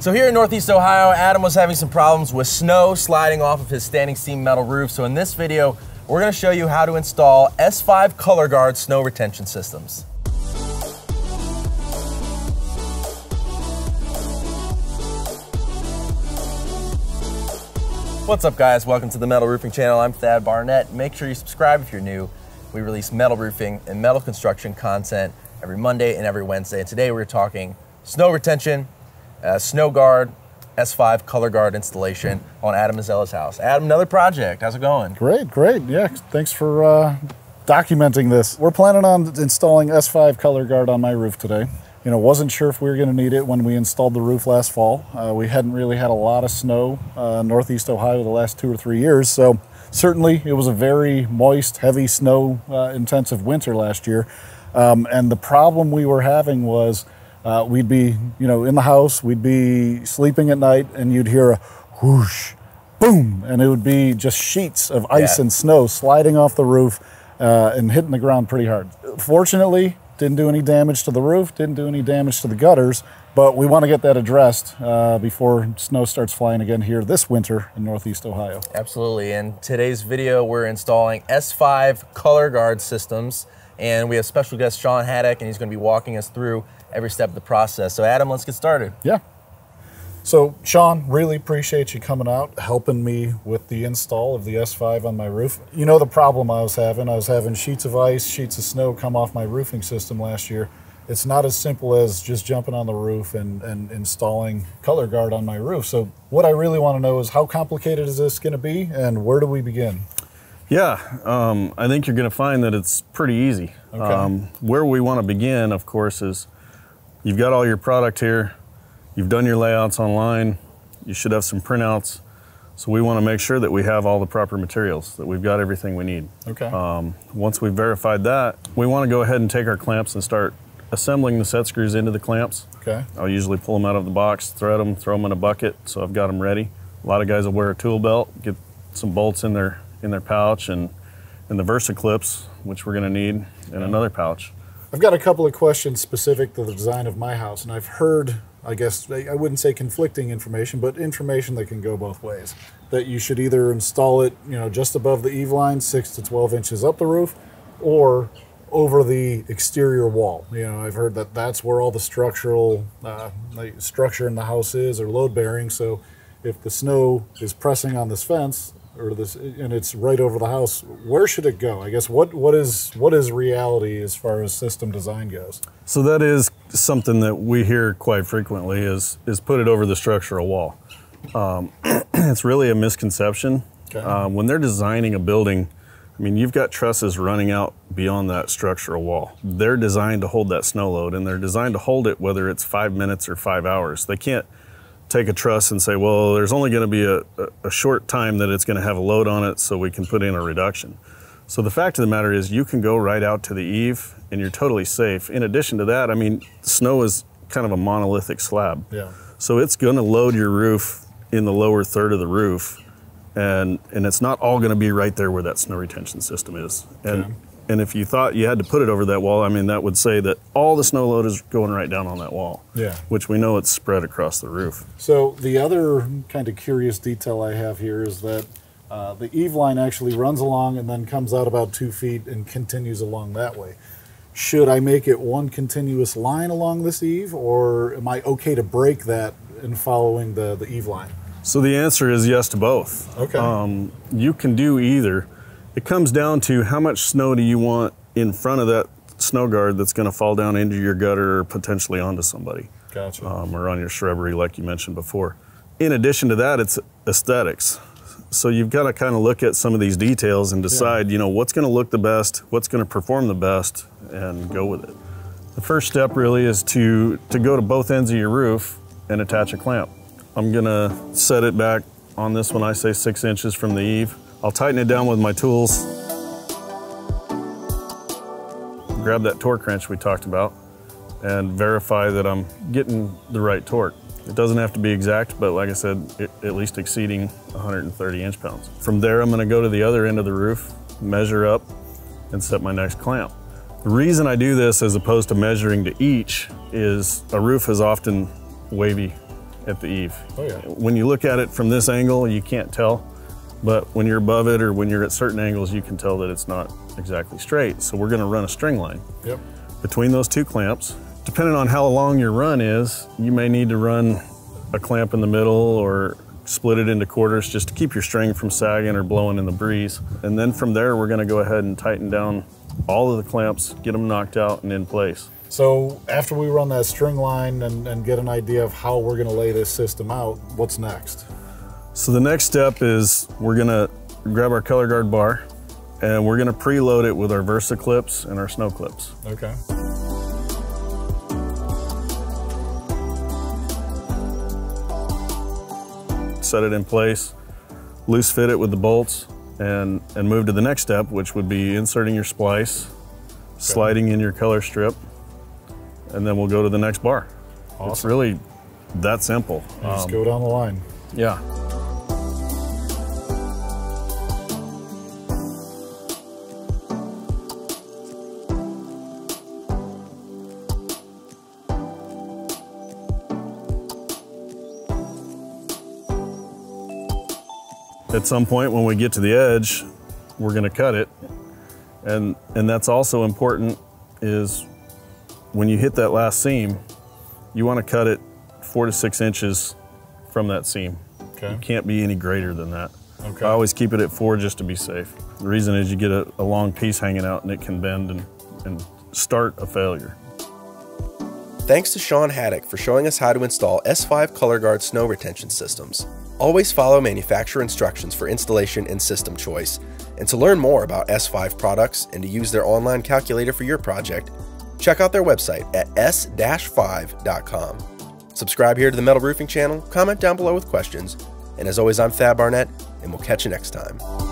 So here in Northeast Ohio, Adam was having some problems with snow sliding off of his standing seam metal roof. So in this video, we're going to show you how to install S-5 ColorGard snow retention systems. What's up guys, welcome to the Metal Roofing channel. I'm Barnette. Make sure you subscribe if you're new. We release metal roofing and metal construction content every Monday and every Wednesday. And today we're talking snow retention, SnoGard, S-5 ColorGard installation on Adam Mazzella's house. Adam, another project. How's it going? Great. Yeah, thanks for documenting this. We're planning on installing S-5 ColorGard on my roof today. You know, wasn't sure if we were going to need it when we installed the roof last fall. We hadn't really had a lot of snow in Northeast Ohio the last 2 or 3 years, so certainly it was a very moist, heavy snow intensive winter last year. And the problem we were having was we'd be, in the house, we'd be sleeping at night and you'd hear a whoosh, boom, and it would be just sheets of ice and snow sliding off the roof and hitting the ground pretty hard. Fortunately, didn't do any damage to the roof, didn't do any damage to the gutters, but we want to get that addressed before snow starts flying again here this winter in Northeast Ohio. Absolutely. In today's video, we're installing S-5 ColorGard systems, and we have special guest Shawn Haddock, and he's going to be walking us through every step of the process. So Adam, let's get started. Yeah. So Shawn, really appreciate you coming out, helping me with the install of the S-5 on my roof. You know the problem I was having sheets of ice, sheets of snow come off my roofing system last year. It's not as simple as just jumping on the roof and installing ColorGard on my roof. So what I really want to know is how complicated is this going to be and where do we begin? Yeah, I think you're going to find that it's pretty easy. Okay. Where we want to begin, of course, is you've got all your product here, you've done your layouts online, you should have some printouts. So we want to make sure that we have all the proper materials, that we've got everything we need. Okay. Once we've verified that, we want to go ahead and take our clamps and start assembling the set screws into the clamps. Okay. I'll usually pull them out of the box, thread them, throw them in a bucket, so I've got them ready. A lot of guys will wear a tool belt, get some bolts in their pouch, and the VersaClips, which we're going to need, in another pouch. I've got a couple of questions specific to the design of my house, and I've heard, I guess, I wouldn't say conflicting information, but information that can go both ways. That you should either install it, just above the eave line, 6 to 12 inches up the roof, or over the exterior wall. I've heard that that's where all the structural structure in the house is, or load bearing. So if the snow is pressing on this fence, and it's right over the house, where should it go? I guess what is reality as far as system design goes? So that is something that we hear quite frequently is put it over the structural wall. It's really a misconception. Okay. When they're designing a building, I mean, you've got trusses running out beyond that structural wall. They're designed to hold that snow load, and they're designed to hold it whether it's 5 minutes or 5 hours. They can't take a truss and say, well, there's only going to be a short time that it's going to have a load on it, so we can put in a reduction. So the fact of the matter is you can go right out to the eave and you're totally safe. In addition to that, I mean, snow is kind of a monolithic slab. Yeah. So it's going to load your roof in the lower third of the roof, and it's not all going to be right there where that snow retention system is. And if you thought you had to put it over that wall, I mean, that would say that all the snow load is going right down on that wall. Yeah. Which we know it's spread across the roof. So the other kind of curious detail I have here is that the eave line actually runs along and then comes out about 2 feet and continues along that way. Should I make it one continuous line along this eave, or am I okay to break that in following the eave line? So the answer is yes to both. Okay. You can do either. It comes down to how much snow do you want in front of that SnoGard that's going to fall down into your gutter or potentially onto somebody. Gotcha. Or on your shrubbery like you mentioned before. In addition to that, it's aesthetics. So you've got to kind of look at some of these details and decide, what's going to look the best, what's going to perform the best, and go with it. The first step really is to go to both ends of your roof and attach a clamp. I'm going to set it back on this one, I say 6 inches from the eave. I'll tighten it down with my tools. Grab that torque wrench we talked about and verify that I'm getting the right torque. It doesn't have to be exact, but like I said, at least exceeding 130 inch-pounds. From there, I'm going to go to the other end of the roof, measure up, and set my next clamp. The reason I do this as opposed to measuring to each is a roof is often wavy at the eave. Oh yeah. When you look at it from this angle, you can't tell, but when you're above it or when you're at certain angles, you can tell that it's not exactly straight. So we're gonna run a string line between those two clamps. Depending on how long your run is, you may need to run a clamp in the middle or split it into quarters just to keep your string from sagging or blowing in the breeze. And then from there, we're gonna go ahead and tighten down all of the clamps, get them knocked out and in place. So after we run that string line and get an idea of how we're gonna lay this system out, what's next? So the next step is we're gonna grab our ColorGard bar and we're gonna preload it with our VersaClips and our SnoClips. Okay. Set it in place, loose fit it with the bolts, and move to the next step, which would be inserting your splice, sliding in your color strip, and then we'll go to the next bar. Awesome. It's really that simple. Just go down the line. Yeah. At some point when we get to the edge, we're gonna cut it. And that's also important is when you hit that last seam, you wanna cut it 4 to 6 inches from that seam. Okay. You can't be any greater than that. Okay. I always keep it at 4 just to be safe. The reason is you get a long piece hanging out and it can bend and start a failure. Thanks to Shawn Haddock for showing us how to install S-5 ColorGard snow retention systems. Always follow manufacturer instructions for installation and system choice. And to learn more about S-5 products and to use their online calculator for your project, check out their website at s-5.com. Subscribe here to the Metal Roofing channel, comment down below with questions, and as always, I'm Thad Barnett, and we'll catch you next time.